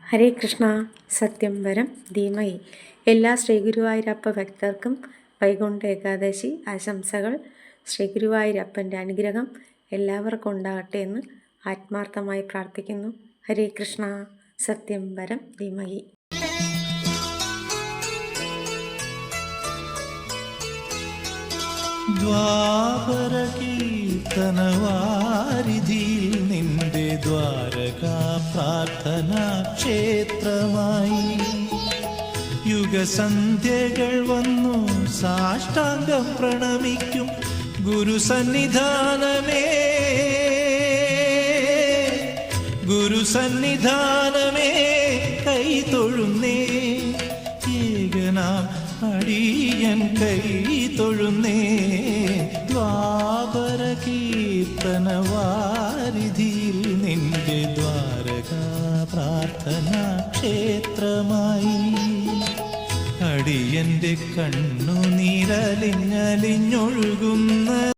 ഹരേ കൃഷ്ണ. സത്യം വരം ധീമഹി. എല്ലാ ശ്രീഗുരുവായൂരപ്പ ഭക്തർക്കും വൈകുണ്ഠ ഏകാദശി ആശംസകൾ. ശ്രീഗുരുവായൂരപ്പൻ്റെ അനുഗ്രഹം എല്ലാവർക്കും ഉണ്ടാകട്ടെ എന്ന് ആത്മാർത്ഥമായി പ്രാർത്ഥിക്കുന്നു. ഹരേ കൃഷ്ണ. സത്യം വരം ധീമഹി. ദ്വാപര കീർത്തനവാരിധിയിൽ നിന്റെ ദ്വാരകാ പ്രാർത്ഥനാ ക്ഷേത്രമായി യുഗസന്ധ്യകൾ വന്നു സാഷ്ടാംഗം പ്രണമിക്കും ഗുരുസന്നിധാനമേ, ഗുരുസന്നിധാനമേ കൈ തൊഴുന്നേ, ഏകനാം അടിയൻ കൈ തൊഴുന്നേ. ദ്വാപര കീർത്തനവാരിധിയിൽ നിന്റെ ദ്വാരകാ പ്രാർത്ഥനാ ക്ഷേത്രമായി അടിയന്റെ കണ്ണുനീരലിഞ്ഞലിഞ്ഞൊഴുകുന്ന